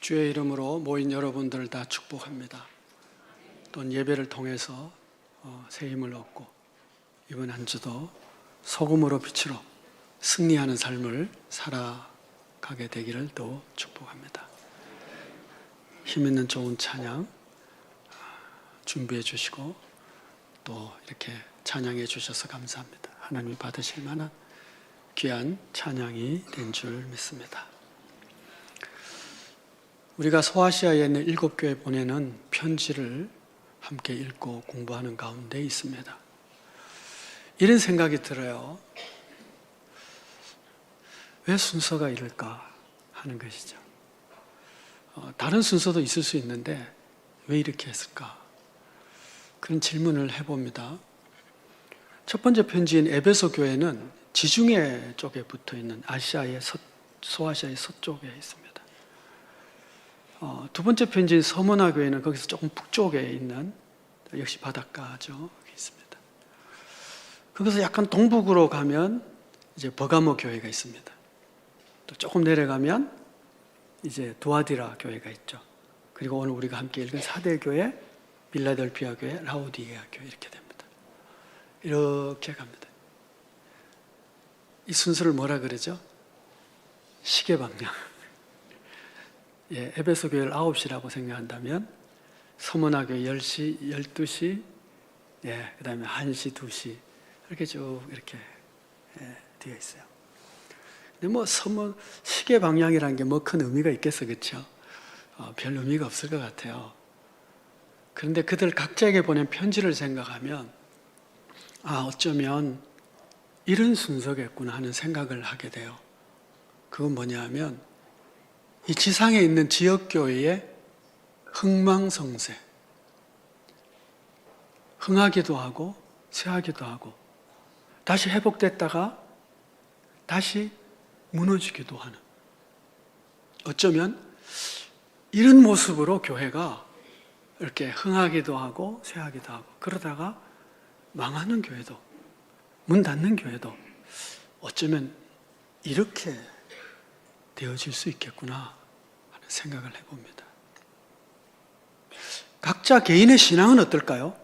주의 이름으로 모인 여러분들을 다 축복합니다. 또 예배를 통해서 새 힘을 얻고 이번 한 주도 소금으로 빛으로 승리하는 삶을 살아가게 되기를 또 축복합니다. 힘 있는 좋은 찬양 준비해 주시고 또 이렇게 찬양해 주셔서 감사합니다. 하나님이 받으실 만한 귀한 찬양이 된 줄 믿습니다. 우리가 소아시아에 있는 7교회 보내는 편지를 함께 읽고 공부하는 가운데 있습니다. 이런 생각이 들어요. 왜 순서가 이럴까 하는 것이죠. 다른 순서도 있을 수 있는데 왜 이렇게 했을까? 그런 질문을 해봅니다. 첫 번째 편지인 에베소 교회는 지중해 쪽에 붙어 있는 소아시아의 서쪽에 있습니다. 두 번째 편지인 서머나 교회는 거기서 조금 북쪽에 있는 역시 바닷가죠. 여기 있습니다. 거기서 약간 동북으로 가면 이제 버가모 교회가 있습니다. 또 조금 내려가면 이제 두아디라 교회가 있죠. 그리고 오늘 우리가 함께 읽은 사대 교회, 빌라델피아 교회, 라우디게아 교회 이렇게 됩니다. 이렇게 갑니다. 이 순서를 뭐라 그러죠? 시계 방향. 에베소 교회를 9시라고 생각한다면 서머나 교회 10시, 12시, 그 다음에 1시, 2시 이렇게 쭉 이렇게 되어 있어요. 근데 시계 방향이라는 게 뭐 큰 의미가 있겠어, 그렇죠? 별 의미가 없을 것 같아요. 그런데 그들 각자에게 보낸 편지를 생각하면 어쩌면 이런 순서겠구나 하는 생각을 하게 돼요. 그건 뭐냐 하면 이 지상에 있는 지역교회의 흥망성쇠, 흥하기도 하고 쇠하기도 하고 다시 회복됐다가 다시 무너지기도 하는, 어쩌면 이런 모습으로 교회가 이렇게 흥하기도 하고 쇠하기도 하고 그러다가 망하는 교회도, 문 닫는 교회도 어쩌면 이렇게 되어질 수 있겠구나 하는 생각을 해봅니다. 각자 개인의 신앙은 어떨까요?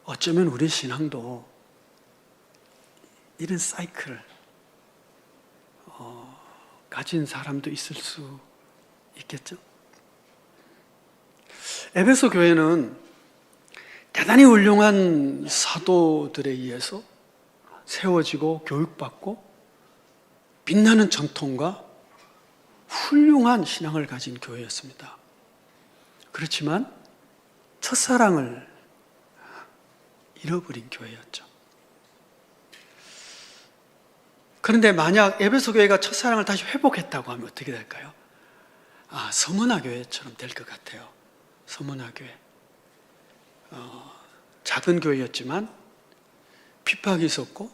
어쩌면 우리 신앙도 이런 사이클을 가진 사람도 있을 수 있겠죠. 에베소 교회는 대단히 훌륭한 사도들에 의해서 세워지고 교육받고 빛나는 전통과 훌륭한 신앙을 가진 교회였습니다. 그렇지만 첫사랑을 잃어버린 교회였죠. 그런데 만약 에베소 교회가 첫사랑을 다시 회복했다고 하면 어떻게 될까요? 서머나 교회처럼 될 것 같아요. 서머나 교회. 작은 교회였지만 핍박이 있었고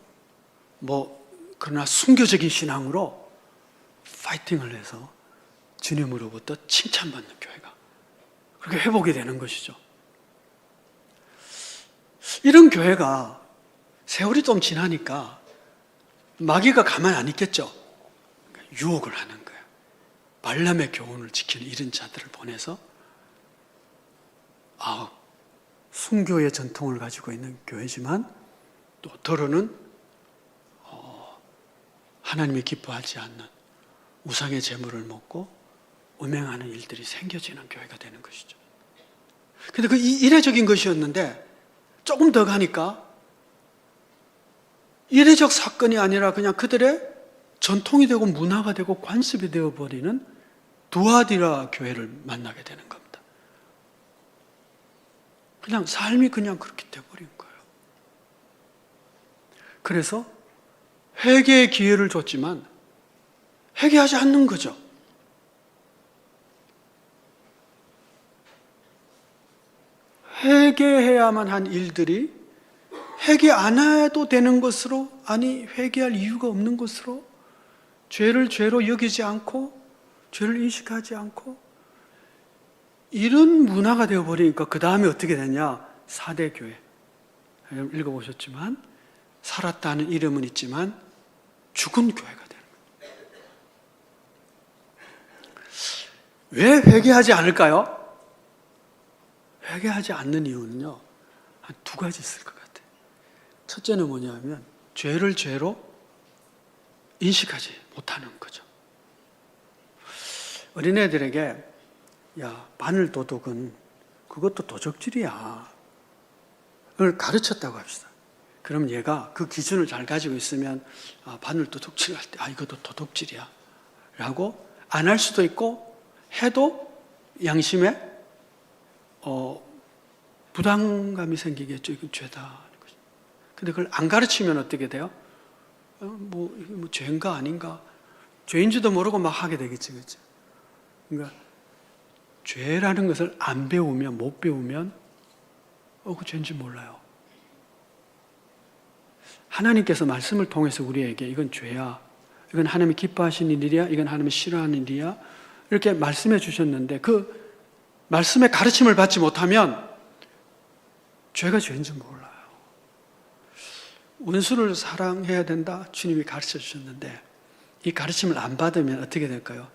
그러나 순교적인 신앙으로 파이팅을 해서 주님으로부터 칭찬받는 교회가 그렇게 회복이 되는 것이죠. 이런 교회가 세월이 좀 지나니까 마귀가 가만히 안 있겠죠. 유혹을 하는 거예요. 발람의 교훈을 지키는 이런 자들을 보내서 순교의 전통을 가지고 있는 교회지만 또 더러는 하나님이 기뻐하지 않는 우상의 제물을 먹고 음행하는 일들이 생겨지는 교회가 되는 것이죠. 근데 그 이례적인 것이었는데 조금 더 가니까 이례적 사건이 아니라 그냥 그들의 전통이 되고 문화가 되고 관습이 되어버리는 두아디라 교회를 만나게 되는 겁니다. 그냥 삶이 그냥 그렇게 돼버린 거예요. 그래서 회개의 기회를 줬지만 회개하지 않는 거죠. 회개해야만 한 일들이 회개 안 해도 되는 것으로, 회개할 이유가 없는 것으로 죄를 죄로 여기지 않고 죄를 인식하지 않고 이런 문화가 되어버리니까 그 다음에 어떻게 되냐? 사대교회. 읽어보셨지만 살았다는 이름은 있지만 죽은 교회가 되는 거예요. 왜 회개하지 않을까요? 회개하지 않는 이유는요, 한 두 가지 있을 것 같아요. 첫째는 뭐냐면 죄를 죄로 인식하지 못하는 거죠. 어린애들에게 야, 바늘 도둑은 그것도 도적질이야. 그걸 가르쳤다고 합시다. 그럼 얘가 그 기준을 잘 가지고 있으면 바늘 도둑질 할 때 이것도 도둑질이야 라고 안 할 수도 있고, 해도 양심에 부담감이 생기겠죠. 이건 죄다. 근데 그걸 안 가르치면 어떻게 돼요? 이게 죄인가 아닌가? 죄인지도 모르고 막 하게 되겠지, 그렇죠? 그러니까 죄라는 것을 안 배우면, 못 배우면 그 죄인지 몰라요. 하나님께서 말씀을 통해서 우리에게 이건 죄야, 이건 하나님이 기뻐하시는 일이야, 이건 하나님이 싫어하는 일이야, 이렇게 말씀해 주셨는데 그 말씀의 가르침을 받지 못하면 죄가 죄인지 몰라요. 원수를 사랑해야 된다, 주님이 가르쳐 주셨는데 이 가르침을 안 받으면 어떻게 될까요?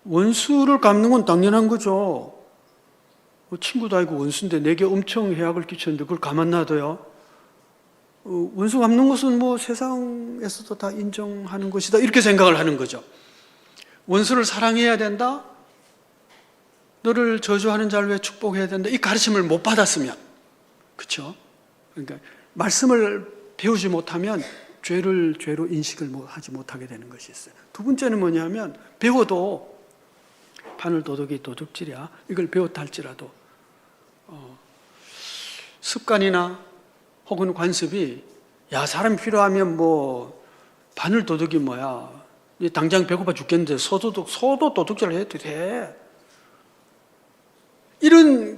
원수를 갚는 건 당연한 거죠. 친구도 아니고 원수인데 내게 엄청 해악을 끼쳤는데 그걸 가만 놔둬요? 원수 갚는 것은 세상에서도 다 인정하는 것이다, 이렇게 생각을 하는 거죠. 원수를 사랑해야 된다, 너를 저주하는 자를 왜 축복해야 된다, 이 가르침을 못 받았으면, 그렇죠? 그러니까 말씀을 배우지 못하면 죄를 죄로 인식을 하지 못하게 되는 것이 있어요. 두 번째는 뭐냐면 배워도 바늘 도둑이 도둑질이야, 이걸 배웠다 할지라도 습관이나 혹은 관습이 사람이 필요하면 바늘 도둑이 뭐야, 당장 배고파 죽겠는데 소도 도둑질을 해도 돼, 이런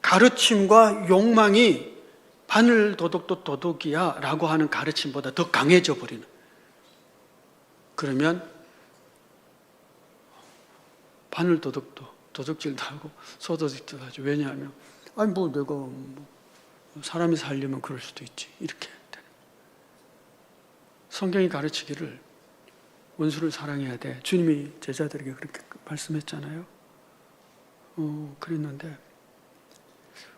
가르침과 욕망이 바늘 도둑도 도둑이야 라고 하는 가르침보다 더 강해져 버리는, 그러면 바늘 도둑도 도둑질도 하고 소도둑질도 하죠. 왜냐하면 내가 사람이 살려면 그럴 수도 있지, 이렇게 되는. 성경이 가르치기를 원수를 사랑해야 돼, 주님이 제자들에게 그렇게 말씀했잖아요. 그랬는데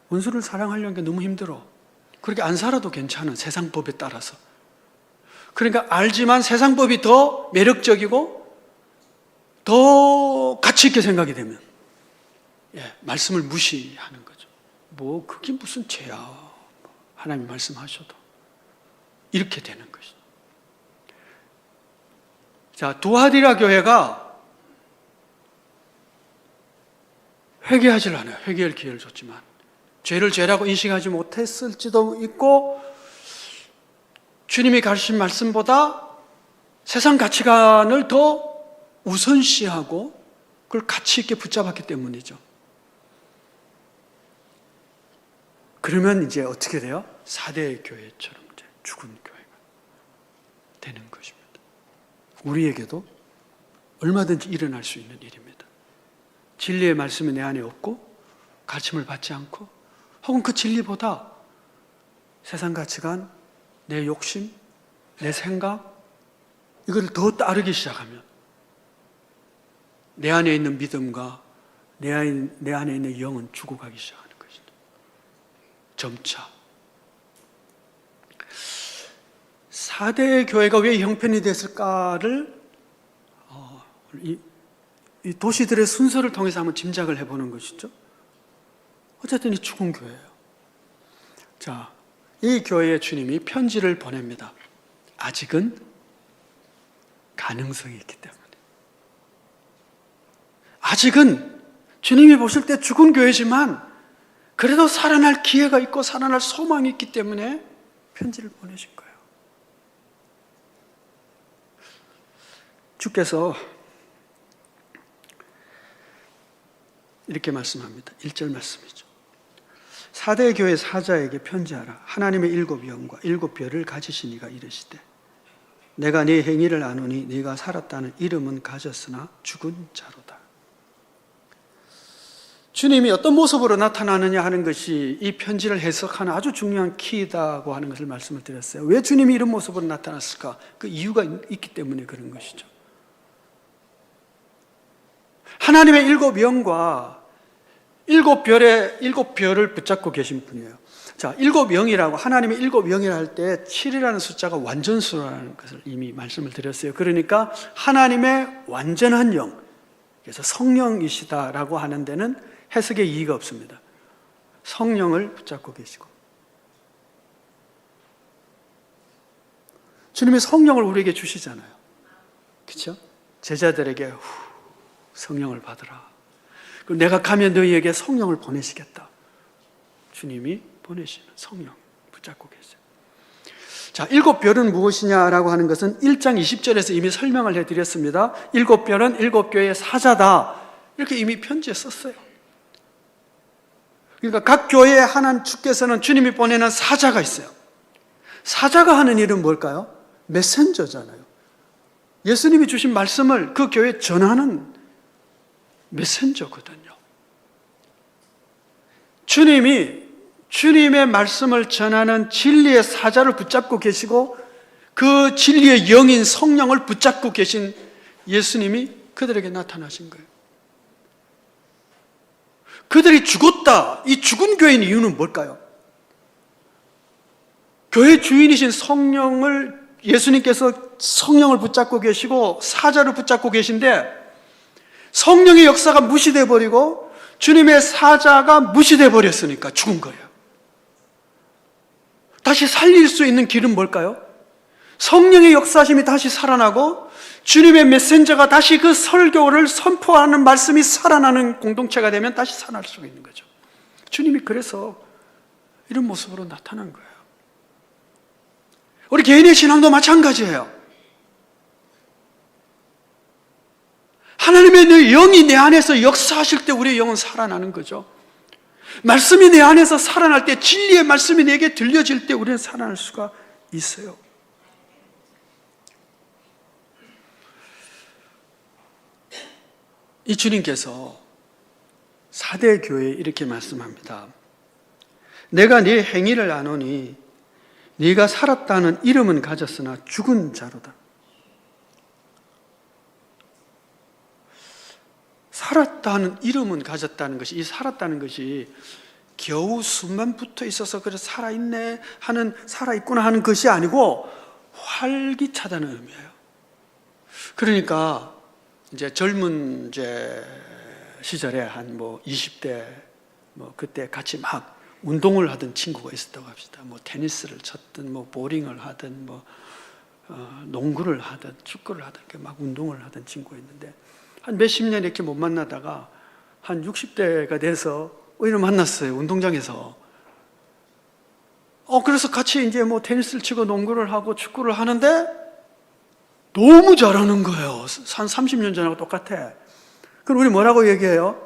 원수를 사랑하려는 게 너무 힘들어. 그렇게 안 살아도 괜찮은 세상 법에 따라서. 그러니까 알지만 세상 법이 더 매력적이고 더 가치 있게 생각이 되면 말씀을 무시하는 거죠. 그게 무슨 죄야, 하나님이 말씀하셔도. 이렇게 되는 것이죠. 자, 두아디라 교회가 회개하질 않아요. 회개할 기회를 줬지만 죄를 죄라고 인식하지 못했을지도 있고, 주님이 가르친 말씀보다 세상 가치관을 더 우선시하고 그걸 가치 있게 붙잡았기 때문이죠. 그러면 이제 어떻게 돼요? 4대 교회처럼 이제 죽은 교회가 되는 것입니다. 우리에게도 얼마든지 일어날 수 있는 일입니다. 진리의 말씀이 내 안에 없고 가르침을 받지 않고, 혹은 그 진리보다 세상 가치관, 내 욕심, 내 생각, 이걸 더 따르기 시작하면 내 안에 있는 믿음과 내 안에 있는 영은 죽어가기 시작하는 것입니다. 점차. 4대 교회가 왜 형편이 됐을까를 이 도시들의 순서를 통해서 한번 짐작을 해보는 것이죠. 어쨌든 이 죽은 교회예요. 자, 이 교회에 주님이 편지를 보냅니다. 아직은 가능성이 있기 때문에. 아직은 주님이 보실 때 죽은 교회지만 그래도 살아날 기회가 있고 살아날 소망이 있기 때문에 편지를 보내신 거예요. 주께서 이렇게 말씀합니다. 1절 말씀이죠. 4대 교회 사자에게 편지하라. 하나님의 7영과 7별을 가지신 이가 이르시되, 내가 네 행위를 아노니 네가 살았다는 이름은 가졌으나 죽은 자로다. 주님이 어떤 모습으로 나타나느냐 하는 것이 이 편지를 해석하는 아주 중요한 키다고 하는 것을 말씀을 드렸어요. 왜 주님이 이런 모습으로 나타났을까? 그 이유가 있기 때문에 그런 것이죠. 하나님의 일곱 영과 일곱 별을 붙잡고 계신 분이에요. 자, 일곱 영이라고, 하나님의 일곱 영이라 할 때 7이라는 숫자가 완전수라는 것을 이미 말씀을 드렸어요. 그러니까 하나님의 완전한 영, 그래서 성령이시다라고 하는 데는 해석의 이의가 없습니다. 성령을 붙잡고 계시고, 주님이 성령을 우리에게 주시잖아요. 그렇죠? 제자들에게 성령을 받으라. 그리고 내가 가면 너희에게 성령을 보내시겠다. 주님이 보내시는 성령 붙잡고 계세요. 자, 일곱 별은 무엇이냐라고 하는 것은 1장 20절에서 이미 설명을 해드렸습니다. 일곱 별은 일곱 교회의 사자다, 이렇게 이미 편지에 썼어요. 그러니까 각 교회에 하나님 주께서는 주님이 보내는 사자가 있어요. 사자가 하는 일은 뭘까요? 메신저잖아요. 예수님이 주신 말씀을 그 교회에 전하는 메신저거든요. 주님의 말씀을 전하는 진리의 사자를 붙잡고 계시고, 그 진리의 영인 성령을 붙잡고 계신 예수님이 그들에게 나타나신 거예요. 그들이 죽었다. 이 죽은 교회인 이유는 뭘까요? 교회 주인이신 성령을, 예수님께서 성령을 붙잡고 계시고 사자를 붙잡고 계신데, 성령의 역사가 무시되어 버리고 주님의 사자가 무시되어 버렸으니까 죽은 거예요. 다시 살릴 수 있는 길은 뭘까요? 성령의 역사심이 다시 살아나고 주님의 메신저가 다시 그 설교를 선포하는 말씀이 살아나는 공동체가 되면 다시 살아날 수가 있는 거죠. 주님이 그래서 이런 모습으로 나타난 거예요. 우리 개인의 신앙도 마찬가지예요. 하나님의 내 영이 내 안에서 역사하실 때 우리의 영은 살아나는 거죠. 말씀이 내 안에서 살아날 때, 진리의 말씀이 내게 들려질 때 우리는 살아날 수가 있어요. 이 주님께서 사대 교회에 이렇게 말씀합니다. 내가 네 행위를 아노니 네가 살았다는 이름은 가졌으나 죽은 자로다. 살았다는 이름은 가졌다는 것이, 이 살았다는 것이 겨우 숨만 붙어 있어서 그래 살아있네 하는, 살아있구나 하는 것이 아니고 활기차다는 의미예요. 그러니까 이제 젊은 시절에 한 20대 그때 같이 막 운동을 하던 친구가 있었다고 합시다. 테니스를 쳤든 보링을 하든 농구를 하든 축구를 하든 막 운동을 하던 친구가 있는데, 한 몇십 년 이렇게 못 만나다가 한 60대가 돼서 의를 만났어요, 운동장에서. 그래서 같이 이제 테니스를 치고 농구를 하고 축구를 하는데 너무 잘하는 거예요. 한 30년 전하고 똑같아. 그럼 우리 뭐라고 얘기해요?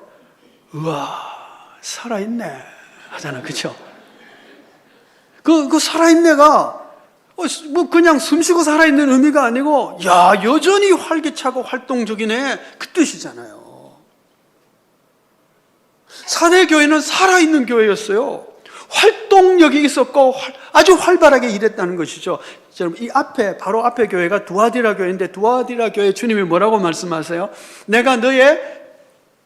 우와, 살아있네 하잖아, 그쵸? 그 살아있네가 그냥 숨쉬고 살아있는 의미가 아니고, 야, 여전히 활기차고 활동적이네, 그 뜻이잖아요. 사대교회는 살아있는 교회였어요. 활동력이 있었고 아주 활발하게 일했다는 것이죠. 여러분, 이 앞에, 바로 앞에 교회가 두아디라 교회인데, 두아디라 교회 주님이 뭐라고 말씀하세요? 내가 너의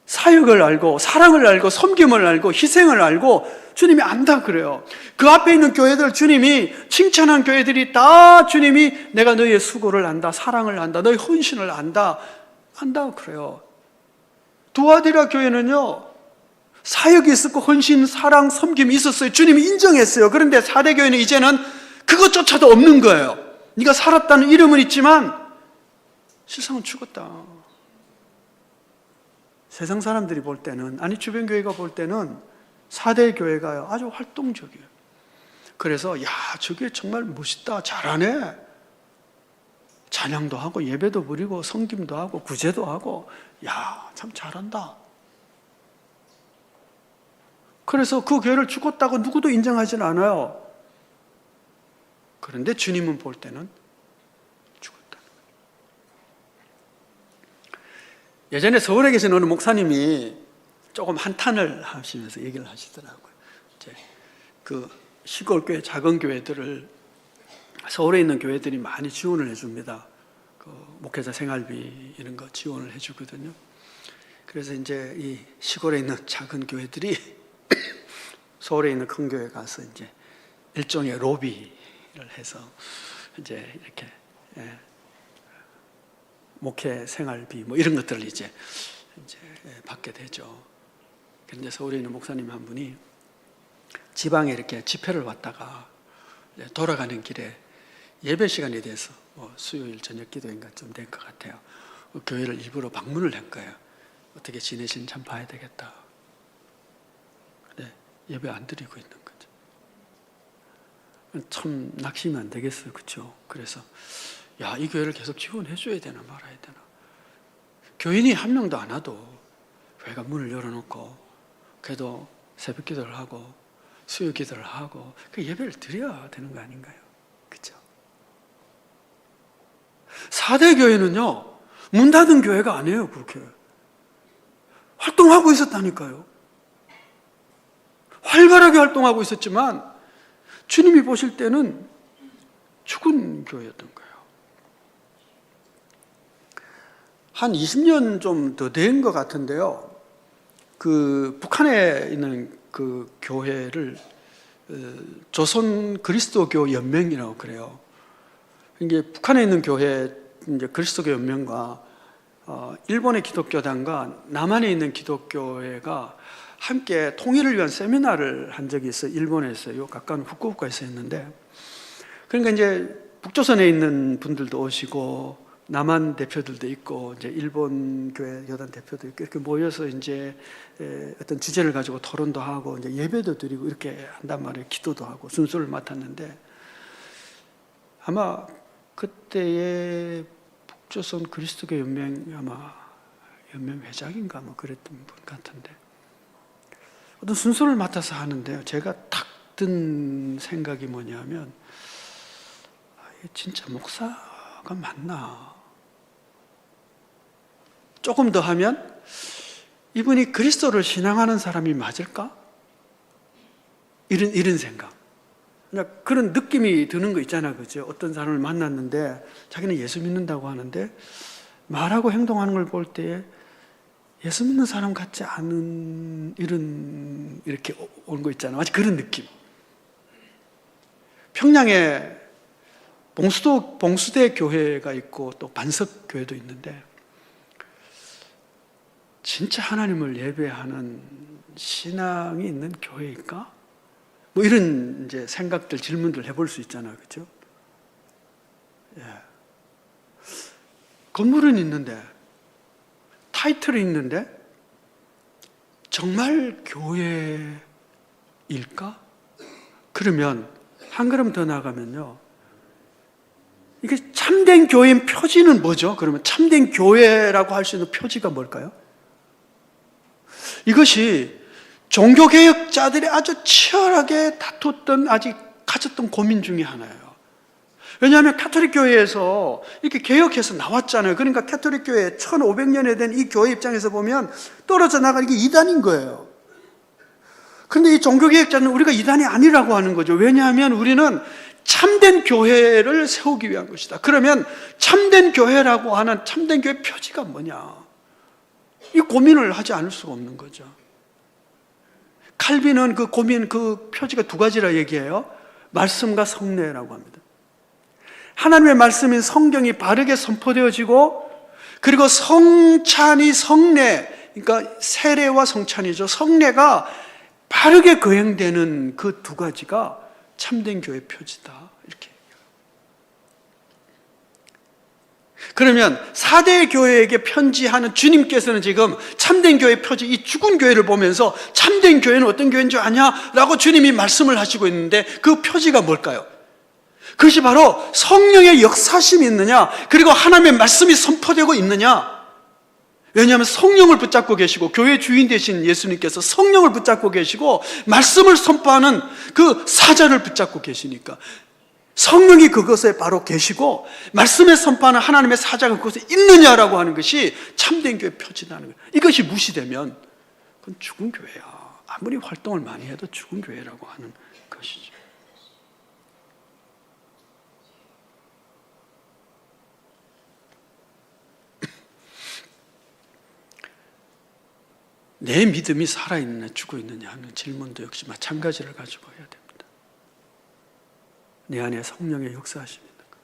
사역을 알고 사랑을 알고 섬김을 알고 희생을 알고, 주님이 안다 그래요. 그 앞에 있는 교회들, 주님이 칭찬한 교회들이 다 주님이 내가 너희의 수고를 안다, 사랑을 안다, 너희 헌신을 안다 그래요. 두아디라 교회는요, 사역이 있었고 헌신, 사랑, 섬김이 있었어요. 주님이 인정했어요. 그런데 사대 교회는 이제는 그것조차도 없는 거예요. 네가 살았다는 이름은 있지만 실상은 죽었다. 세상 사람들이 볼 때는, 아니 주변 교회가 볼 때는 사대 교회가 아주 활동적이에요. 그래서 야, 저 교회 정말 멋있다, 잘하네, 찬양도 하고 예배도 부리고 섬김도 하고 구제도 하고, 야, 참 잘한다. 그래서 그 교회를 죽었다고 누구도 인정하지는 않아요. 그런데 주님은 볼 때는 죽었다. 예전에 서울에 계신 어느 목사님이 조금 한탄을 하시면서 얘기를 하시더라고요. 이제 그 시골 교회, 작은 교회들을, 서울에 있는 교회들이 많이 지원을 해줍니다. 그 목회자 생활비 이런 거 지원을 해주거든요. 그래서 이제 이 시골에 있는 작은 교회들이 서울에 있는 큰 교회 가서 이제 일종의 로비를 해서 이제 이렇게 목회 생활비 뭐 이런 것들을 이제 받게 되죠. 그런데 서울에 있는 목사님 한 분이 지방에 이렇게 집회를 왔다가 돌아가는 길에 예배 시간에 대해서 수요일 저녁 기도인가 좀 된 것 같아요. 교회를 일부러 방문을 한 거예요. 어떻게 지내시는지 참 봐야 되겠다. 근데 예배 안 드리고 있는 거죠. 참 낙심이 안 되겠어요, 그렇죠? 그래서 야, 이 교회를 계속 지원해 줘야 되나 말아야 되나. 교인이 한 명도 안 와도 교회가 문을 열어놓고 그래도 새벽 기도를 하고 수요 기도를 하고 그 예배를 드려야 되는 거 아닌가요? 그렇죠? 4대 교회는요, 문 닫은 교회가 아니에요. 그렇게 활동하고 있었다니까요. 활발하게 활동하고 있었지만 주님이 보실 때는 죽은 교회였던 거예요. 한 20년 좀 더 된 것 같은데요. 그 북한에 있는 그 교회를 조선 그리스도교 연맹이라고 그래요. 이게 북한에 있는 교회 이제 그리스도교 연맹과 일본의 기독교단과 남한에 있는 기독교회가 함께 통일을 위한 세미나를 한 적이 있어요. 일본에서요. 가까운 후쿠오카에서 했는데, 그러니까 이제 북조선에 있는 분들도 오시고 남한 대표들도 있고 이제 일본 교회 여단 대표도 있고 이렇게 모여서 이제 어떤 주제를 가지고 토론도 하고 이제 예배도 드리고 이렇게 한단 말이에요. 기도도 하고 순서를 맡았는데, 아마 그때의 북조선 그리스도교 연맹 아마 연맹 회장인가 뭐 그랬던 분 같은데 어떤 순서를 맡아서 하는데요. 제가 탁 든 생각이 뭐냐면 진짜 목사가 맞나? 조금 더 하면 이분이 그리스도를 신앙하는 사람이 맞을까? 이런 생각. 그런 느낌이 드는 거 있잖아, 그죠? 어떤 사람을 만났는데 자기는 예수 믿는다고 하는데 말하고 행동하는 걸 볼 때에 예수 믿는 사람 같지 않은 이렇게 온 거 있잖아. 마치 그런 느낌. 평양에 봉수대 교회가 있고 또 반석 교회도 있는데 진짜 하나님을 예배하는 신앙이 있는 교회일까? 뭐 이런 이제 생각들, 질문들 해볼 수 있잖아요, 그렇죠? 예. 건물은 있는데, 타이틀이 있는데, 정말 교회일까? 그러면 한 걸음 더 나가면요, 이게 참된 교회의 표지는 뭐죠? 그러면 참된 교회라고 할 수 있는 표지가 뭘까요? 이것이 종교개혁자들이 아주 치열하게 다퉜던, 아직 가졌던 고민 중에 하나예요. 왜냐하면 가톨릭 교회에서 이렇게 개혁해서 나왔잖아요. 그러니까 가톨릭 교회 1500년에 된 이 교회 입장에서 보면 떨어져 나가는 게 이단인 거예요. 그런데 이 종교개혁자는 우리가 이단이 아니라고 하는 거죠. 왜냐하면 우리는 참된 교회를 세우기 위한 것이다. 그러면 참된 교회라고 하는 참된 교회 표지가 뭐냐? 이 고민을 하지 않을 수가 없는 거죠. 칼빈은 그 고민, 그 표지가 두 가지라 얘기해요. 말씀과 성례라고 합니다. 하나님의 말씀인 성경이 바르게 선포되어지고, 그리고 성찬이 성례, 그러니까 세례와 성찬이죠. 성례가 바르게 거행되는 그 두 가지가 참된 교회 표지다. 이렇게. 그러면 4대 교회에게 편지하는 주님께서는 지금 참된 교회 표지, 이 죽은 교회를 보면서 참된 교회는 어떤 교회인 줄 아냐라고 주님이 말씀을 하시고 있는데 그 표지가 뭘까요? 그것이 바로 성령의 역사심이 있느냐, 그리고 하나님의 말씀이 선포되고 있느냐. 왜냐하면 성령을 붙잡고 계시고 교회 주인 되신 예수님께서 성령을 붙잡고 계시고 말씀을 선포하는 그 사자를 붙잡고 계시니까 성령이 그것에 바로 계시고 말씀에 선포하는 하나님의 사자가 그것에 있느냐라고 하는 것이 참된 교회 표지라는 거예요. 이것이 무시되면 그건 죽은 교회야. 아무리 활동을 많이 해도 죽은 교회라고 하는 것이죠. 내 믿음이 살아있느냐 죽어있느냐 하는 질문도 역시 마찬가지를 가지고 해야 됩니다. 내 안에 성령의 역사하심이 있는가?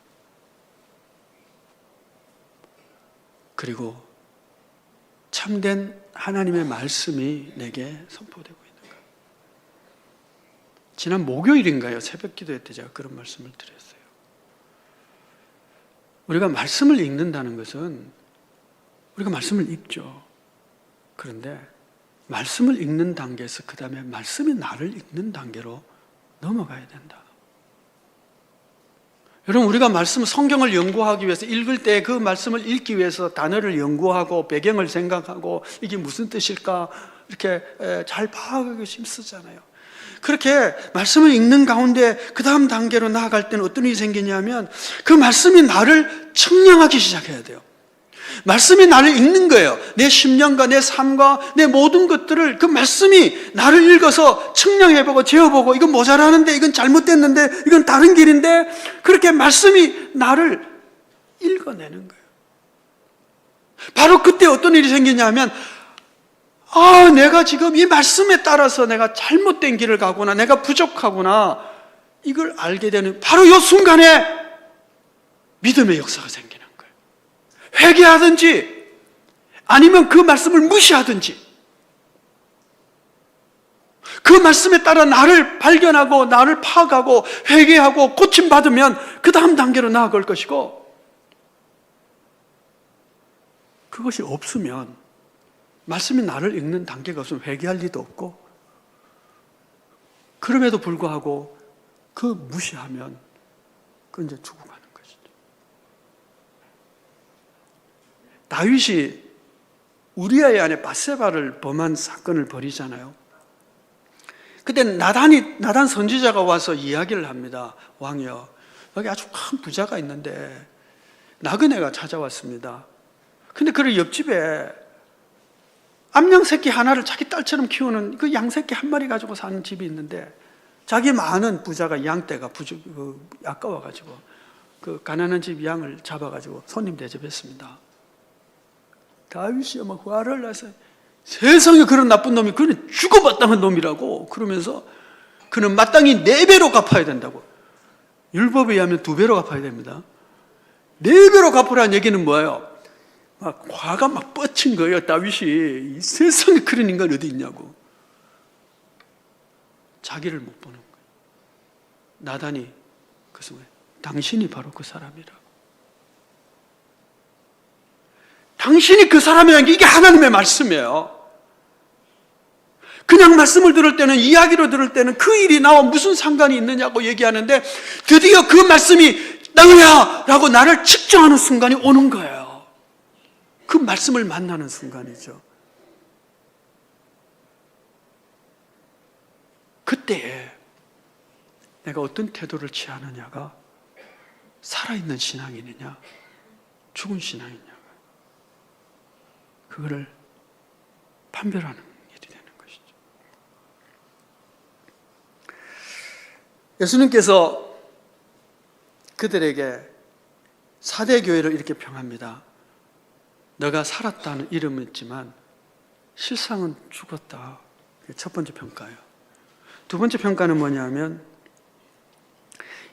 그리고 참된 하나님의 말씀이 내게 선포되고 있는가? 지난 목요일인가요? 새벽 기도회 때 제가 그런 말씀을 드렸어요. 우리가 말씀을 읽는다는 것은 우리가 말씀을 읽죠. 그런데 말씀을 읽는 단계에서 그 다음에 말씀이 나를 읽는 단계로 넘어가야 된다. 여러분, 우리가 성경을 연구하기 위해서 읽을 때 그 말씀을 읽기 위해서 단어를 연구하고 배경을 생각하고 이게 무슨 뜻일까 이렇게 잘 파악하기 힘쓰잖아요. 그렇게 말씀을 읽는 가운데 그 다음 단계로 나아갈 때는 어떤 일이 생기냐면 그 말씀이 나를 청량하기 시작해야 돼요. 말씀이 나를 읽는 거예요. 내 심령과 내 삶과 내 모든 것들을 그 말씀이 나를 읽어서 측량해보고 재어보고 이건 모자라는데 이건 잘못됐는데 이건 다른 길인데 그렇게 말씀이 나를 읽어내는 거예요. 바로 그때 어떤 일이 생기냐면 내가 지금 이 말씀에 따라서 내가 잘못된 길을 가거나 내가 부족하구나 이걸 알게 되는 바로 이 순간에 믿음의 역사가 생기는 거예요. 회개하든지 아니면 그 말씀을 무시하든지 그 말씀에 따라 나를 발견하고 나를 파악하고 회개하고 고침받으면 그 다음 단계로 나아갈 것이고 그것이 없으면 말씀이 나를 읽는 단계가 없으면 회개할 리도 없고 그럼에도 불구하고 그 무시하면 그 이제 죽어가는 것이죠. 다윗이 우리아의 아내 밧세바를 범한 사건을 벌이잖아요. 그때 나단 선지자가 와서 이야기를 합니다. 왕이여, 여기 아주 큰 부자가 있는데 나그네가 찾아왔습니다. 근데 그 옆집에 암양 새끼 하나를 자기 딸처럼 키우는 그 양 새끼 한 마리 가지고 사는 집이 있는데 자기 많은 부자가 양떼가 아까워가지고 그 가난한 집 양을 잡아가지고 손님 대접했습니다. 다윗이 막 화를 내서 세상에 그런 나쁜 놈이 그는 죽어봤다는 놈이라고 그러면서 그는 마땅히 4배로 갚아야 된다고. 율법에 의하면 2배로 갚아야 됩니다. 4배로 갚으라는 얘기는 뭐예요? 막 화가 막 뻗친 거예요. 다윗이 이 세상에 그런 인간 어디 있냐고. 자기를 못 보는 거예요. 나단이 그 순간 당신이 바로 그 사람이라고. 당신이 그 사람이라는 게 이게 하나님의 말씀이에요. 그냥 말씀을 들을 때는 이야기로 들을 때는 그 일이 나와 무슨 상관이 있느냐고 얘기하는데 드디어 그 말씀이 나야! 라고 나를 측정하는 순간이 오는 거예요. 그 말씀을 만나는 순간이죠. 그때에 내가 어떤 태도를 취하느냐가 살아있는 신앙이느냐 죽은 신앙이냐 그거를 판별하는 일이 되는 것이죠. 예수님께서 그들에게 사대교회를 이렇게 평합니다. 너가 살았다는 이름은 있지만 실상은 죽었다. 첫 번째 평가예요. 두 번째 평가는 뭐냐면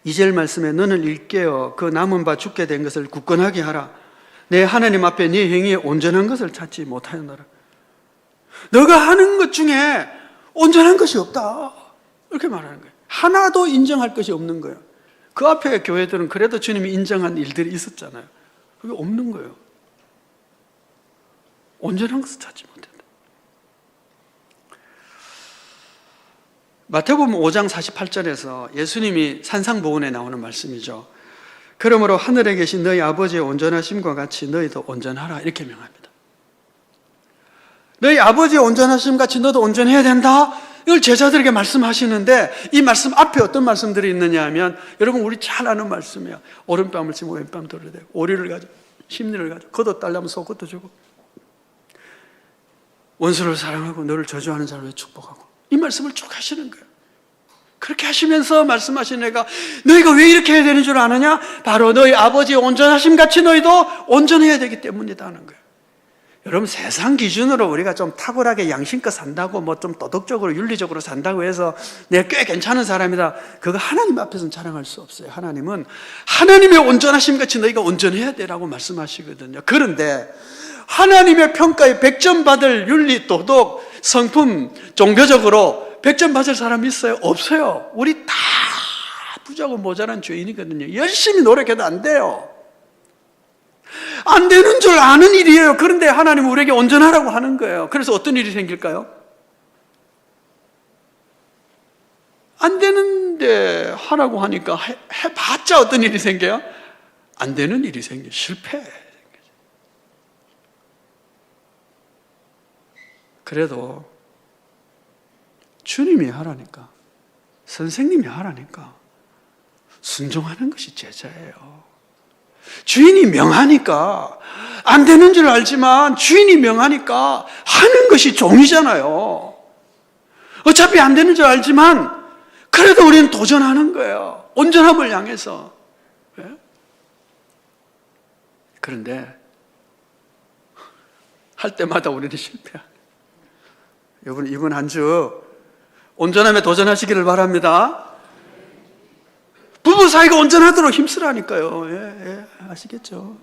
2절 말씀에 너는 일깨어 그 남은 바 죽게 된 것을 굳건하게 하라. 내 하나님 앞에 네 행위에 온전한 것을 찾지 못하였노라. 너가 하는 것 중에 온전한 것이 없다. 이렇게 말하는 거예요. 하나도 인정할 것이 없는 거예요. 그 앞에 교회들은 그래도 주님이 인정한 일들이 있었잖아요. 그게 없는 거예요. 온전한 것을 찾지 못한다. 마태복음 5장 48절에서 예수님이 산상보훈에 나오는 말씀이죠. 그러므로 하늘에 계신 너희 아버지의 온전하심과 같이 너희도 온전하라 이렇게 명합니다. 너희 아버지의 온전하심 같이 너도 온전해야 된다. 이걸 제자들에게 말씀하시는데 이 말씀 앞에 어떤 말씀들이 있느냐 하면 여러분 우리 잘 아는 말씀이에요. 오른뺨을 치고 왼뺨 돌려대고 오리를 가지고 심리를 가지고 겉옷 달라면 속옷도 주고 원수를 사랑하고 너를 저주하는 자를 축복하고 이 말씀을 쭉 하시는 거예요. 그렇게 하시면서 말씀하신 애가 너희가 왜 이렇게 해야 되는 줄 아느냐? 바로 너희 아버지의 온전하심 같이 너희도 온전해야 되기 때문이다 하는 거예요. 여러분, 세상 기준으로 우리가 좀 탁월하게 양심껏 산다고, 뭐 좀 도덕적으로 윤리적으로 산다고 해서 내가 꽤 괜찮은 사람이다, 그거 하나님 앞에서는 자랑할 수 없어요. 하나님은 하나님의 온전하심 같이 너희가 온전해야 되라고 말씀하시거든요. 그런데 하나님의 평가에 100점 받을 윤리, 도덕, 성품, 종교적으로 100점 받을 사람이 있어요? 없어요. 우리 다 부족하고 모자란 죄인이거든요. 열심히 노력해도 안 돼요. 안 되는 줄 아는 일이에요. 그런데 하나님은 우리에게 온전하라고 하는 거예요. 그래서 어떤 일이 생길까요? 안 되는데 하라고 하니까 해봤자 어떤 일이 생겨요? 안 되는 일이 생겨요. 실패. 그래도 주님이 하라니까, 선생님이 하라니까 순종하는 것이 제자예요. 주인이 명하니까, 안 되는 줄 알지만 주인이 명하니까 하는 것이 종이잖아요. 어차피 안 되는 줄 알지만 그래도 우리는 도전하는 거예요. 온전함을 향해서. 그런데 할 때마다 우리는 실패해요. 여러분, 이번 한 주 온전함에 도전하시기를 바랍니다. 부부 사이가 온전하도록 힘쓰라니까요. 아시겠죠?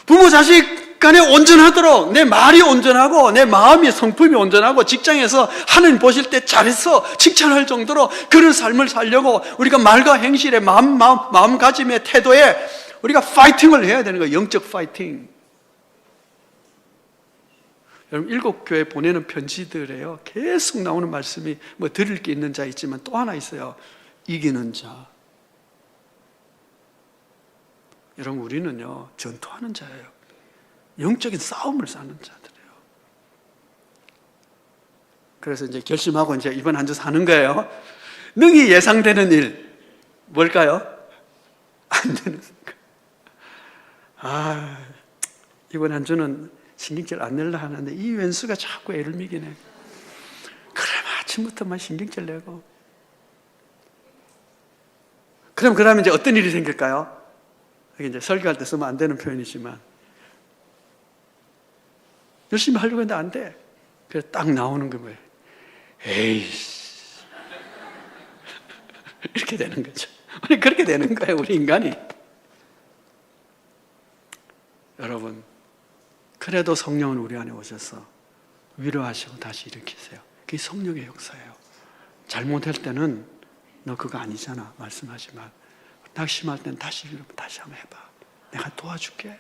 부모 자식 간에 온전하도록, 내 말이 온전하고 내 마음이, 성품이 온전하고, 직장에서 하나님 보실 때 잘했어 칭찬할 정도로 그런 삶을 살려고 우리가 말과 행실에, 마음가짐의 태도에 우리가 파이팅을 해야 되는 거예요. 영적 파이팅. 여러분, 7교회 보내는 편지들에요, 계속 나오는 말씀이, 뭐 드릴 게 있는 자 있지만 또 하나 있어요. 이기는 자. 여러분, 우리는요 전투하는 자예요. 영적인 싸움을 싸는 자들이에요. 그래서 이제 결심하고 이제 이번 한 주 사는 거예요. 능히 예상되는 일 뭘까요? 안 되는 거. 이번 한 주는 신경질 안 내려 하는데 이 왼수가 자꾸 애를 미기네. 그러면 아침부터만 신경질 내고. 그럼 이제 어떤 일이 생길까요? 이게 이제 설교할 때 쓰면 안 되는 표현이지만, 열심히 하려고 했는데 안 돼. 그래서 딱 나오는 거 뭐예요? 에이씨. 이렇게 되는 거죠. 그렇게 되는 거예요, 우리 인간이. 여러분, 그래도 성령은 우리 안에 오셔서 위로하시고 다시 일으키세요. 그게 성령의 역사예요. 잘못할 때는 너 그거 아니잖아 말씀하지만, 낙심할 때는 다시 한번 해봐. 내가 도와줄게.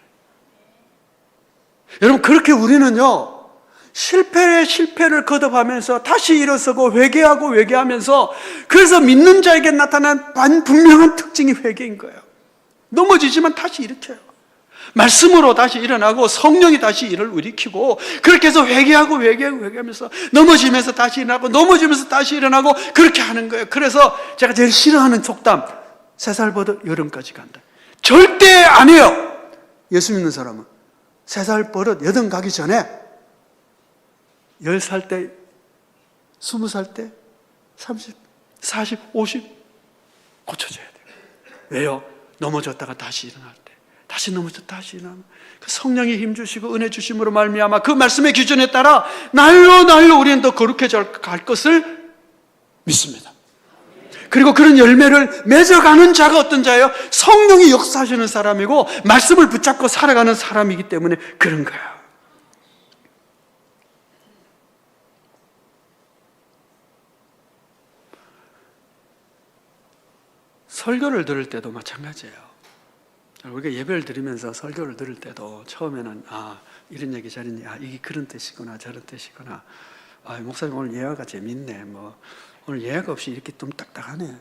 여러분, 그렇게 우리는요 실패를 거듭하면서 다시 일어서고 회개하면서, 그래서 믿는 자에게 나타난 분명한 특징이 회개인 거예요. 넘어지지만 다시 일으켜요. 말씀으로 다시 일어나고 성령이 다시 일을 일으키고, 그렇게 해서 회개하면서 넘어지면서 다시 일어나고, 넘어지면서 다시 일어나고, 그렇게 하는 거예요. 그래서 제가 제일 싫어하는 속담, 3살 여름까지 간다. 절대 안 해요. 예수 믿는 사람은 3살 버릇 여든 가기 전에 10살 때, 20살 때, 30, 40, 50 고쳐줘야 돼요. 왜요? 넘어졌다가 다시 일어날 때, 다시 넘어졌다 다시 일어나면 그 성령이 힘 주시고 은혜 주심으로 말미암아 그 말씀의 기준에 따라 날로 우리는 더 거룩해져 갈 것을 믿습니다. 그리고 그런 열매를 맺어가는 자가 어떤 자예요? 성령이 역사하시는 사람이고 말씀을 붙잡고 살아가는 사람이기 때문에 그런 거예요. 설교를 들을 때도 마찬가지예요. 우리가 예배를 드리면서 설교를 들을 때도 처음에는 이런 얘기 저런 얘기, 이게 그런 뜻이구나 저런 뜻이구나, 목사님 오늘 예화가 재밌네, 뭐 오늘 예화가 없이 이렇게 좀 딱딱하네.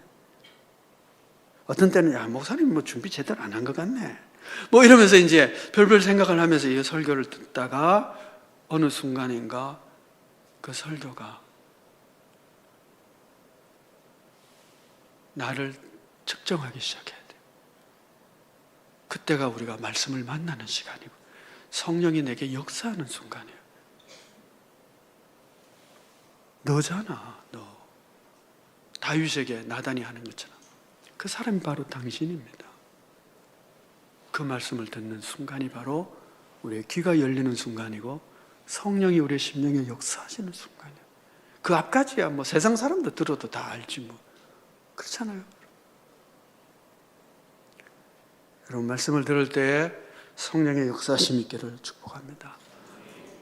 어떤 때는 목사님 뭐 준비 제대로 안 한 것 같네, 뭐 이러면서 이제 별별 생각을 하면서 이 설교를 듣다가 어느 순간인가 그 설교가 나를 측정하기 시작해야 돼요. 그때가 우리가 말씀을 만나는 시간이고 성령이 내게 역사하는 순간이에요. 너잖아, 너. 다윗에게 나단이 하는 것처럼 그 사람이 바로 당신입니다. 그 말씀을 듣는 순간이 바로 우리의 귀가 열리는 순간이고 성령이 우리의 심령에 역사하시는 순간이에요. 그 앞까지야 뭐 세상 사람도 들어도 다 알지 뭐. 그렇잖아요. 여러분 말씀을 들을 때에 성령의 역사하심 있기를 축복합니다.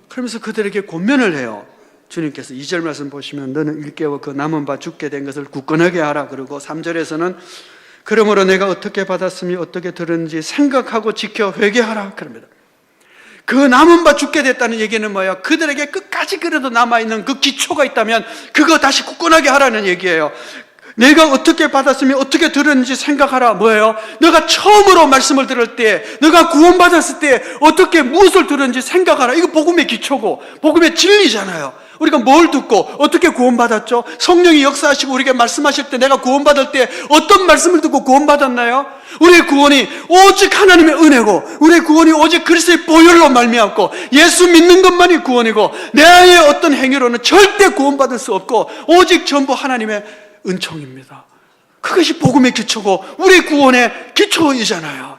그러면서 그들에게 권면을 해요. 주님께서 2절 말씀 보시면 너는 일깨워 그 남은 바 죽게 된 것을 굳건하게 하라. 그리고 3절에서는 그러므로 내가 어떻게 받았으며 어떻게 들었는지 생각하고 지켜 회개하라. 그럽니다. 그 남은 바 죽게 됐다는 얘기는 뭐예요? 그들에게 끝까지 그래도 남아있는 그 기초가 있다면 그거 다시 굳건하게 하라는 얘기예요. 내가 어떻게 받았으며 어떻게 들었는지 생각하라. 뭐예요? 너가 처음으로 말씀을 들을 때, 너가 구원받았을 때 어떻게 무엇을 들었는지 생각하라. 이거 복음의 기초고 복음의 진리잖아요. 우리가 뭘 듣고 어떻게 구원받았죠? 성령이 역사하시고 우리에게 말씀하실 때 내가 구원받을 때 어떤 말씀을 듣고 구원받았나요? 우리의 구원이 오직 하나님의 은혜고 우리의 구원이 오직 그리스도의 보혈로 말미암고 예수 믿는 것만이 구원이고 내 어떤 행위로는 절대 구원받을 수 없고 오직 전부 하나님의 은총입니다. 그것이 복음의 기초고 우리 구원의 기초이잖아요.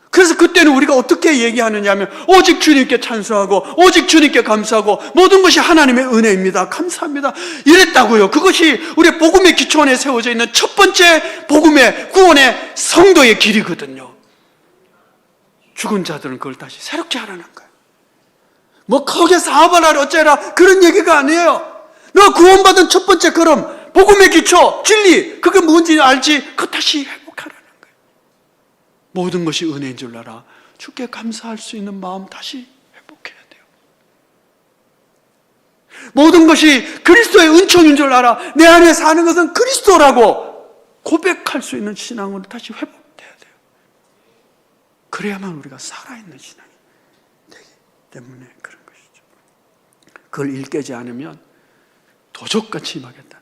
그래서 그때는 우리가 어떻게 얘기하느냐 하면 오직 주님께 찬송하고 오직 주님께 감사하고 모든 것이 하나님의 은혜입니다. 감사합니다. 이랬다고요. 그것이 우리 복음의 기초 안에 세워져 있는 첫 번째 복음의 구원의 성도의 길이거든요. 죽은 자들은 그걸 다시 새롭게 하라는 거예요. 뭐 크게 사업을 하라 어째라 그런 얘기가 아니에요. 너 구원받은 첫 번째 걸음, 복음의 기초, 진리, 그게 뭔지 알지? 그거 다시 회복하라는 거예요. 모든 것이 은혜인 줄 알아. 주께 감사할 수 있는 마음 다시 회복해야 돼요. 모든 것이 그리스도의 은총인 줄 알아. 내 안에 사는 것은 그리스도라고 고백할 수 있는 신앙으로 다시 회복돼야 돼요. 그래야만 우리가 살아있는 신앙이 되기 때문에 그런 것이죠. 그걸 일깨지 않으면 도적같이 임하겠다.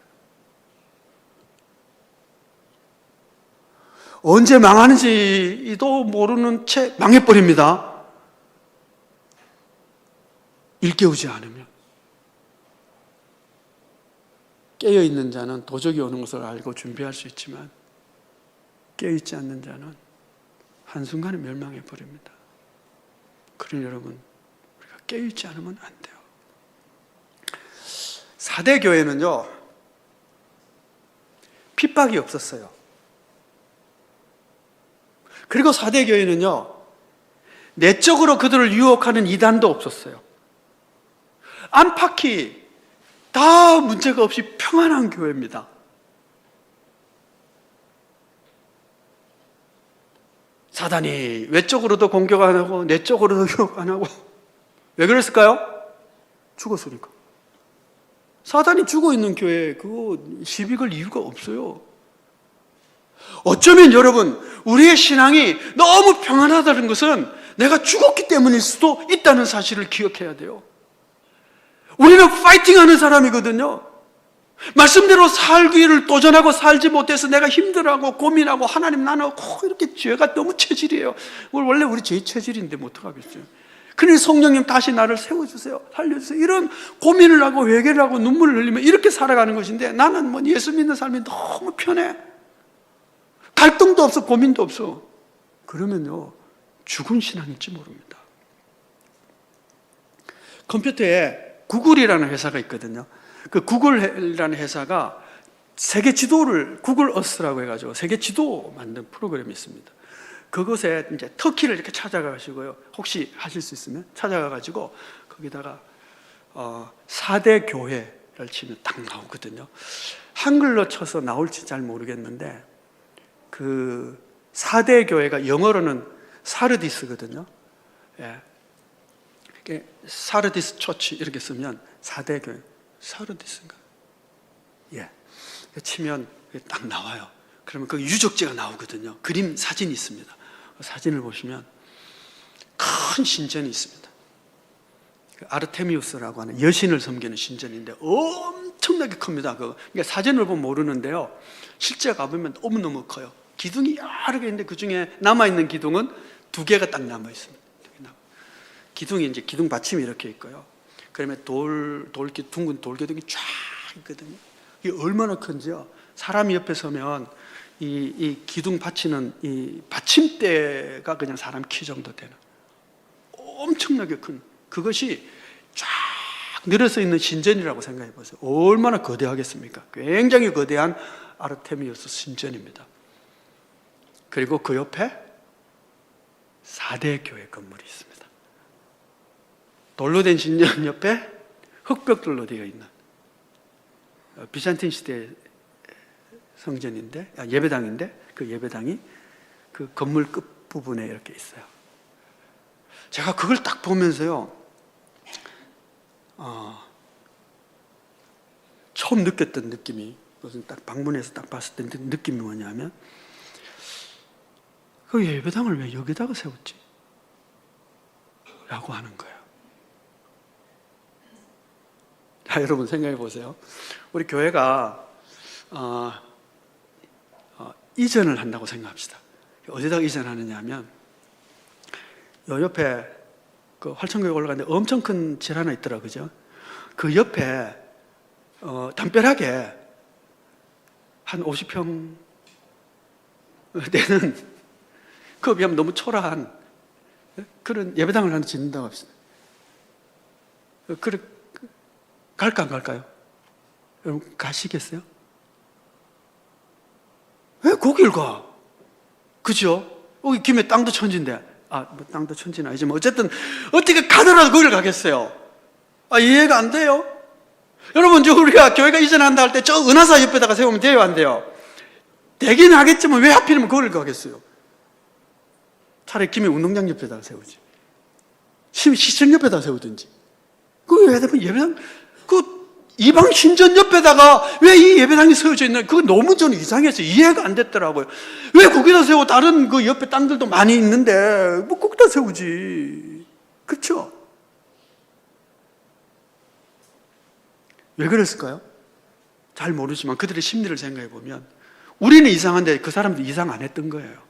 언제 망하는지도 모르는 채 망해버립니다. 일깨우지 않으면. 깨어있는 자는 도적이 오는 것을 알고 준비할 수 있지만 깨어있지 않는 자는 한순간에 멸망해버립니다. 그러니 여러분 우리가 깨어있지 않으면 안 돼요. 4대 교회는요 핍박이 없었어요. 그리고 4대 교회는요 내적으로 그들을 유혹하는 이단도 없었어요. 안팎이 다 문제가 없이 평안한 교회입니다. 사단이 외적으로도 공격 안 하고 내적으로도 유혹 안 하고 왜 그랬을까요? 죽었으니까. 사단이 죽어있는 교회에 그거 시비 걸 이유가 없어요. 어쩌면 여러분 우리의 신앙이 너무 평안하다는 것은 내가 죽었기 때문일 수도 있다는 사실을 기억해야 돼요. 우리는 파이팅하는 사람이거든요. 말씀대로 살기를 도전하고 살지 못해서 내가 힘들어하고 고민하고 하나님 나는 이렇게 죄가 너무 체질이에요. 원래 우리 죄 체질인데 뭐 어떡하겠어요. 그러니 성령님 다시 나를 세워주세요. 살려주세요. 이런 고민을 하고 회개를 하고 눈물을 흘리며 이렇게 살아가는 것인데 나는 뭐 예수 믿는 삶이 너무 편해. 갈등도 없어 고민도 없어. 그러면요 죽은 신앙일지 모릅니다. 컴퓨터에 구글이라는 회사가 있거든요. 그 구글이라는 회사가 세계 지도를 구글 어스라고 해가지고 세계 지도 만든 프로그램이 있습니다. 그곳에 이제 터키를 이렇게 찾아가시고요. 혹시 하실 수 있으면 찾아가가지고 거기다가 4대 교회를 치면 딱 나오거든요. 한글로 쳐서 나올지 잘 모르겠는데 그 4대 교회가 영어로는 사르디스거든요. 예. 이게 사르디스 처치 이렇게 쓰면 4대 교회 사르디스인가? 예. 치면 딱 나와요. 그러면 그 유적지가 나오거든요. 그림 사진이 있습니다. 그 사진을 보시면 큰 신전이 있습니다. 아르테미우스라고 하는 여신을 섬기는 신전인데 엄청나게 큽니다. 그러니까 사진을 보면 모르는데요. 실제 가보면 너무너무 커요. 기둥이 여러 개 있는데 그 중에 남아있는 기둥은 2개가 딱 남아있습니다. 기둥이 이제 기둥 받침이 이렇게 있고요. 그러면 둥근 돌기둥이 쫙 있거든요. 이게 얼마나 큰지요. 사람이 옆에 서면 이 기둥 받치는 이 받침대가 그냥 사람 키 정도 되는 엄청나게 큰, 그것이 쫙 늘어서 있는 신전이라고 생각해 보세요. 얼마나 거대하겠습니까? 굉장히 거대한 아르테미우스 신전입니다. 그리고 그 옆에 4대 교회 건물이 있습니다. 돌로 된 신전 옆에 흙벽돌로 되어 있는 비잔틴 시대 성전인데, 예배당인데, 그 예배당이 그 건물 끝부분에 이렇게 있어요. 제가 그걸 딱 보면서요, 처음 느꼈던 느낌이, 무슨 딱 방문해서 딱 봤을 때 느낌이 뭐냐면, 그 예배당을 왜 여기다가 세웠지? 라고 하는 거예요. 자, 여러분 생각해 보세요. 우리 교회가 이전을 한다고 생각합시다. 어디다가 이전하느냐 하면, 요 옆에 그 활천교회 올라가는데 엄청 큰 질 하나 있더라, 그죠? 그 옆에 담벼락에 한 50평 되는, 그에 비하면 너무 초라한 그런 예배당을 하나 짓는다고 합시다. 그래, 갈까 안 갈까요? 여러분 가시겠어요? 왜 거길 가? 그죠? 여기 김에 땅도 천지인데, 뭐 땅도 천지는 아니지만 어쨌든 어떻게 가더라도 거기를 가겠어요? 이해가 안 돼요? 여러분, 우리가 교회가 이전한다 할 때 저 은하사 옆에다가 세우면 돼요, 안 돼요? 되긴 하겠지만 왜 하필이면 거기를 가겠어요? 차라리 김해 운동장 옆에다가 세우지, 시청 옆에다가 세우든지. 그 예배당, 그 이방 신전 옆에다가 왜 이 예배당이 세워져 있나? 그거 너무 저는 이상해서 이해가 안 됐더라고요. 왜 거기다 세워? 다른 그 옆에 땅들도 많이 있는데 뭐 거기다 세우지. 그렇죠? 왜 그랬을까요? 잘 모르지만 그들의 심리를 생각해 보면 우리는 이상한데 그 사람도 이상 안 했던 거예요.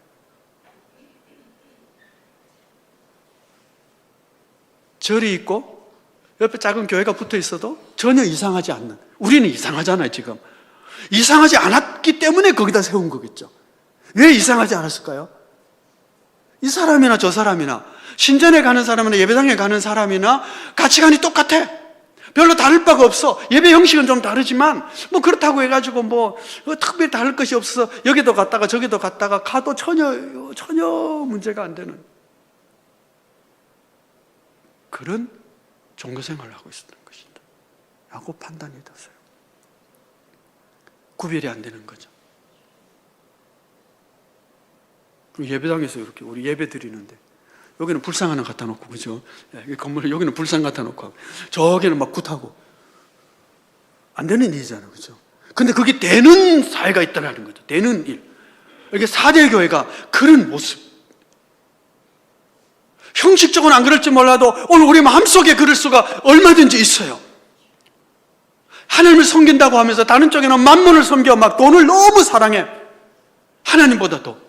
절이 있고 옆에 작은 교회가 붙어 있어도 전혀 이상하지 않는, 우리는 이상하잖아요. 지금 이상하지 않았기 때문에 거기다 세운 거겠죠. 왜 이상하지 않았을까요? 이 사람이나 저 사람이나, 신전에 가는 사람이나 예배당에 가는 사람이나 가치관이 똑같아. 별로 다를 바가 없어. 예배 형식은 좀 다르지만 뭐 그렇다고 해가지고 뭐 특별히 다를 것이 없어서 여기도 갔다가 저기도 갔다가 가도 전혀 문제가 안 되는 그런 종교생활을 하고 있었던 것이다 라고 판단이 됐어요. 구별이 안 되는 거죠. 그리고 예배당에서 이렇게 우리 예배 드리는데 여기는 불상 하나 갖다 놓고, 그죠? 건물에 여기는 불상 갖다 놓고 저기는 막 굿하고 안 되는 일이잖아요, 그죠? 근데 그게 되는 사회가 있다는 거죠. 되는 일. 이게 4대 교회가 그런 모습. 형식적으로는 안 그럴지 몰라도 오늘 우리 마음속에 그럴 수가 얼마든지 있어요. 하나님을 섬긴다고 하면서 다른 쪽에는 만몬을 섬겨 막 돈을 너무 사랑해. 하나님보다도.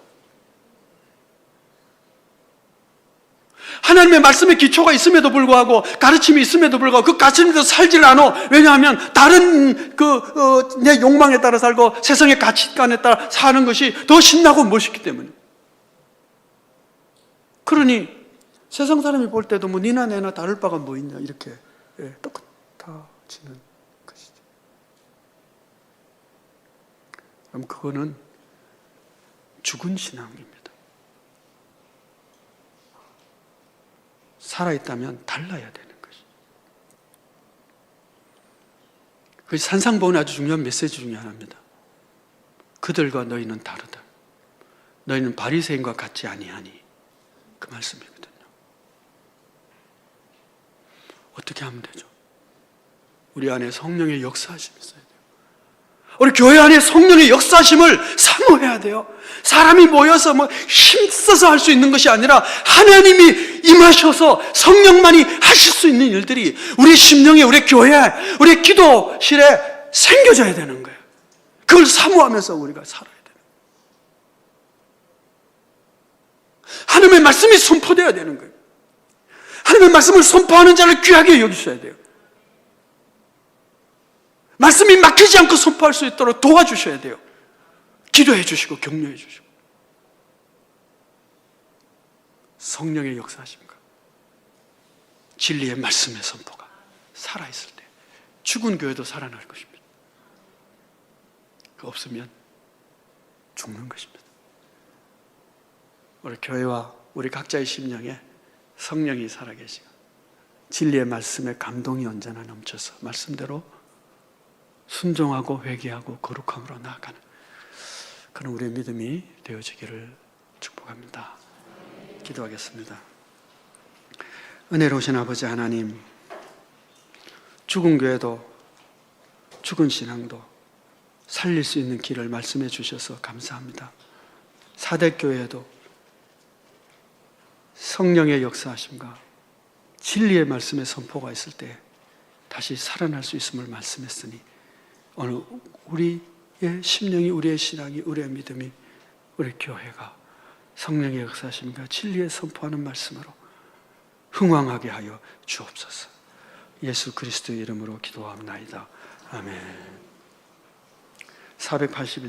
하나님의 말씀의 기초가 있음에도 불구하고, 가르침이 있음에도 불구하고 그 가르침대로 살지를 않아. 왜냐하면 다른 내 욕망에 따라 살고 세상의 가치관에 따라 사는 것이 더 신나고 멋있기 때문에. 그러니 세상 사람이 볼 때도 뭐 니나 내나 다를 바가 뭐 있냐, 이렇게 똑같아지는 것이죠. 그럼 그거는 죽은 신앙입니다. 살아있다면 달라야 되는 것이죠. 그것이 산상보훈의 아주 중요한 메시지 중에 하나입니다. 그들과 너희는 다르다. 너희는 바리새인과 같지 아니하니. 그 말씀이거든요. 어떻게 하면 되죠? 우리 안에 성령의 역사하심이 있어야 돼요. 우리 교회 안에 성령의 역사하심을 사모해야 돼요. 사람이 모여서 뭐 힘써서 할 수 있는 것이 아니라 하나님이 임하셔서 성령만이 하실 수 있는 일들이 우리 심령에, 우리 교회에, 우리 기도실에 생겨져야 되는 거예요. 그걸 사모하면서 우리가 살아야 돼요. 하나님의 말씀이 선포되어야 되는 거예요. 하나님의 말씀을 선포하는 자를 귀하게 여기셔야 돼요. 말씀이 막히지 않고 선포할 수 있도록 도와주셔야 돼요. 기도해 주시고 격려해 주시고. 성령의 역사하십니까? 진리의 말씀의 선포가 살아있을 때 죽은 교회도 살아날 것입니다. 그 없으면 죽는 것입니다. 우리 교회와 우리 각자의 심령에 성령이 살아계시고 진리의 말씀에 감동이 언제나 넘쳐서 말씀대로 순종하고 회개하고 거룩함으로 나아가는 그런 우리의 믿음이 되어지기를 축복합니다. 기도하겠습니다. 은혜로우신 아버지 하나님, 죽은 교회도 죽은 신앙도 살릴 수 있는 길을 말씀해 주셔서 감사합니다. 사대교회에도 성령의 역사하심과 진리의 말씀의 선포가 있을 때 다시 살아날 수 있음을 말씀했으니 오늘 우리의 심령이, 우리의 신앙이, 우리의 믿음이, 우리 교회가 성령의 역사하심과 진리의 선포하는 말씀으로 흥왕하게 하여 주옵소서. 예수 그리스도의 이름으로 기도합나이다. 아멘. 481